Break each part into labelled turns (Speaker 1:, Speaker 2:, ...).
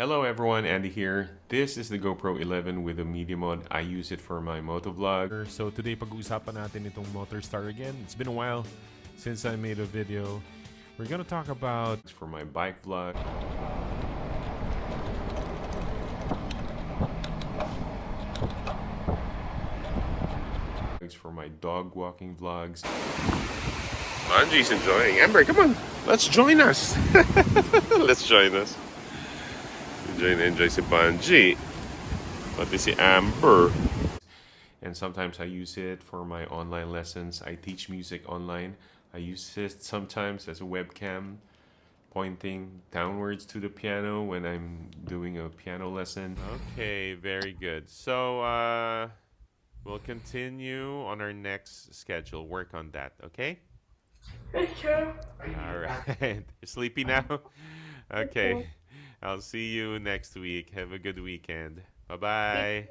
Speaker 1: Hello everyone, Andy here. This is the GoPro 11 with a Media Mod. I use it for my motovlog. So today pag-uusapan natin itong Motorstar again. It's been a while since I made a video. We're gonna talk about for my bike vlog. For my dog walking vlogs. Angie's enjoying. Amber, come on, let's join us. Let's join us. Enjoy si Banji, pati si Amber. And sometimes I use it for my online lessons. I teach music online. I use it sometimes as a webcam, pointing downwards to the piano when I'm doing a piano lesson. Okay, very good. So we'll continue on our next schedule. Work on that, okay?
Speaker 2: Sure.
Speaker 1: All right. You're sleepy now? Okay. I'll see you next week. Have a good weekend. Bye-bye.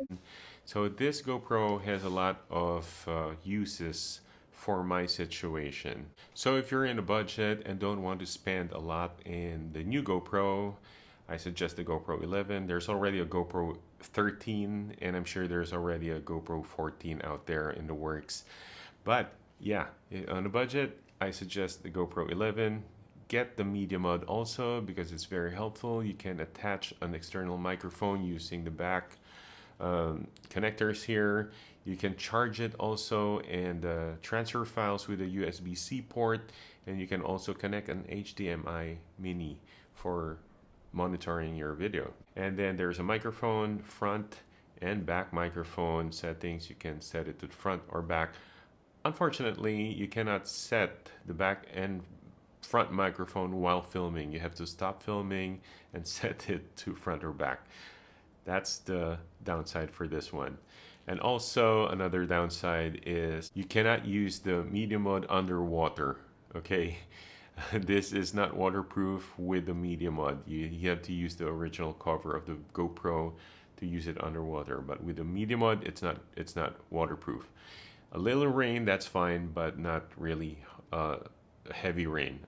Speaker 1: So this GoPro has a lot of uses for my situation. So if you're in a budget and don't want to spend a lot in the new GoPro, I suggest the GoPro 11. There's already a GoPro 13, and I'm sure there's already a GoPro 14 out there in the works. But yeah, on a budget, I suggest the GoPro 11. Get the Media Mod also because it's very helpful. You can attach an external microphone using the back connectors here. You can charge it also and transfer files with a USB-C port, and you can also connect an HDMI mini for monitoring your video. And then there's a microphone, front and back microphone settings. You can set it to front or back. Unfortunately, you cannot set the back and front microphone while filming. You have to stop filming and set it to front or back. That's the downside for this one. And also another downside is you cannot use the Media Mod underwater. Okay, this is not waterproof with the Media Mod. You have to use the original cover of the GoPro to use it underwater. But with the Media Mod, it's not waterproof. A little rain, that's fine, but not really heavy rain.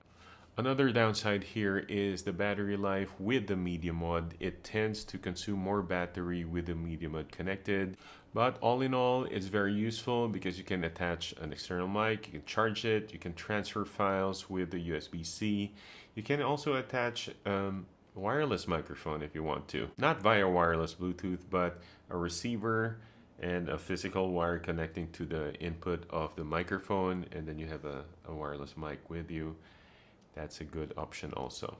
Speaker 1: Another downside here is the battery life with the Media Mod. It tends to consume more battery with the Media Mod connected. But all in all, it's very useful because you can attach an external mic, you can charge it, you can transfer files with the USB-C. You can also attach wireless microphone if you want to. Not via wireless Bluetooth, but a receiver and a physical wire connecting to the input of the microphone, and then you have a wireless mic with you. That's a good option also.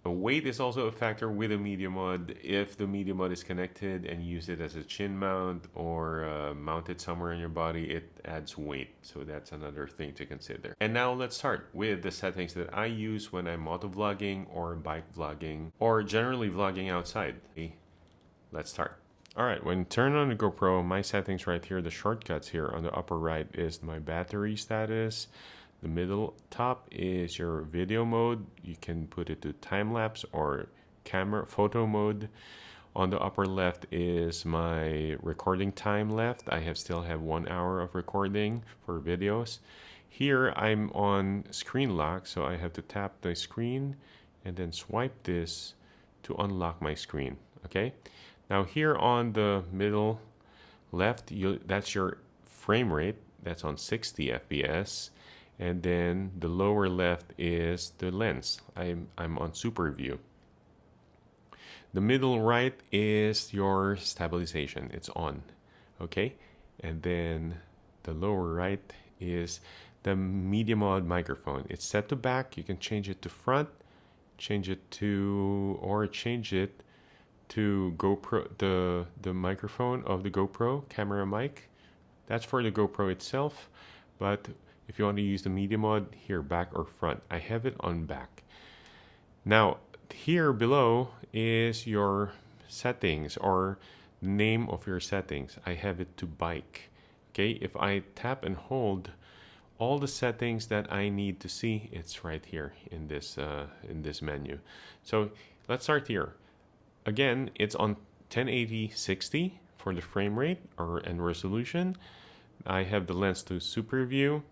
Speaker 1: Weight is also a factor with a Media Mod. If the Media Mod is connected and use it as a chin mount or mounted somewhere in your body, it adds weight. So that's another thing to consider. And now let's start with the settings that I use when I'm motovlogging or bike vlogging or generally vlogging outside. Let's start. Alright, when turn on the GoPro, my settings right here, the shortcuts here on the upper right is my battery status. The middle top is your video mode. You can put it to time-lapse or camera photo mode. On the upper left is my recording time left. I still have 1 hour of recording for videos. Here I'm on screen lock, so I have to tap the screen and then swipe this to unlock my screen. Okay. Now here on the middle left, that's your frame rate. That's on 60 FPS. And then the lower left is the lens. I'm on super view. The middle right is your stabilization. It's on. Okay. And then the lower right is the Media Mod microphone. It's set to back. You can change it to front, change it to GoPro, the microphone of the GoPro camera mic. That's for the GoPro itself, but if you want to use the Media Mod, here, back or front. I have it on back. Now, here below is your settings or name of your settings. I have it to bike. Okay, if I tap and hold, all the settings that I need to see, it's right here in this menu. So let's start here. Again, it's on 1080-60 for the frame rate and resolution. I have the lens to super view.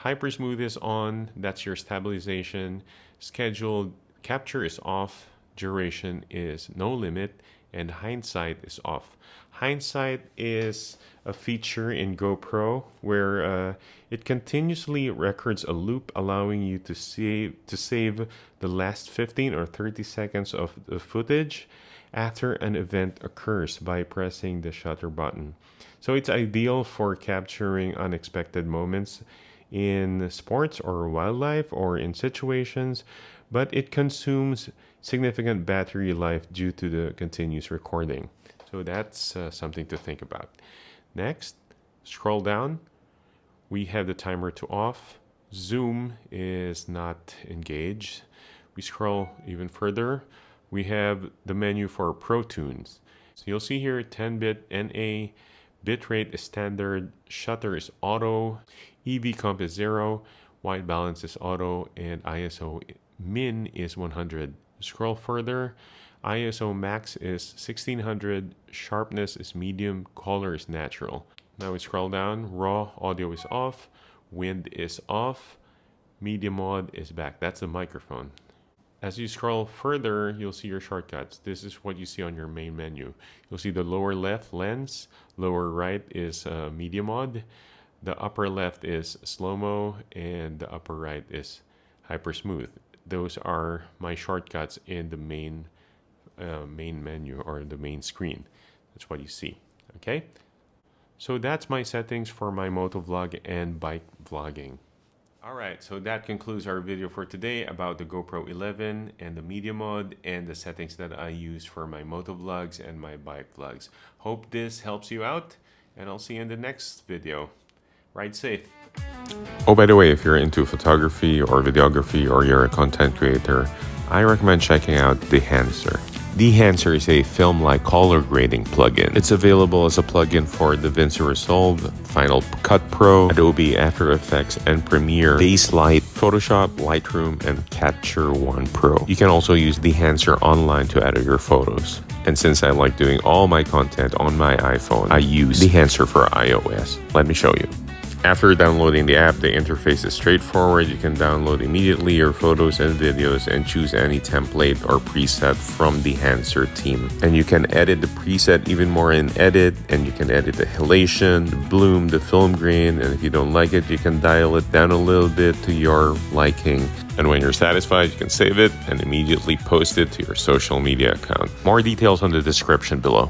Speaker 1: Hyper smooth is on. That's your stabilization. Scheduled capture is off. duration is no limit, and hindsight is off. Hindsight is a feature in GoPro where it continuously records a loop, allowing you to save the last 15 or 30 seconds of the footage after an event occurs by pressing the shutter button. So it's ideal for capturing unexpected moments in sports or wildlife or in situations, but it consumes significant battery life due to the continuous recording. So that's something to think about. Next, scroll down. We have the timer to off. Zoom is not engaged. We scroll even further. We have the menu for Pro Tunes. So you'll see here 10-bit NA, bitrate is standard, shutter is auto, EV comp is 0, white balance is auto, and ISO min is 100. Scroll further. ISO max is 1600, sharpness is medium, color is natural. Now we scroll down. Raw audio is off, wind is off, media mod is back. That's the microphone. As you scroll further, you'll see your shortcuts. This is what you see on your main menu. You'll see the lower left lens, lower right is media mod, the upper left is slow-mo, and the upper right is hyper smooth. Those are my shortcuts in the main menu or the main screen. That's what you see. Okay, so that's my settings for my moto vlog and bike vlogging. Alright, so that concludes our video for today about the GoPro 11 and the media mod and the settings that I use for my moto vlogs and my bike vlogs. Hope this helps you out, and I'll see you in the next video. Ride safe. Oh, by the way, if you're into photography or videography or you're a content creator, I recommend checking out Dehancer. Dehancer is a film-like color grading plugin. It's available as a plugin for DaVinci Resolve, Final Cut Pro, Adobe After Effects and Premiere, Baselight, Photoshop, Lightroom, and Capture One Pro. You can also use Dehancer online to edit your photos. And since I like doing all my content on my iPhone, I use Dehancer for iOS. Let me show you. After downloading the app, the interface is straightforward. You can download immediately your photos and videos and choose any template or preset from the Dehancer team. And you can edit the preset even more in Edit, and you can edit the halation, the bloom, the film grain, and if you don't like it, you can dial it down a little bit to your liking. And when you're satisfied, you can save it and immediately post it to your social media account. More details on the description below.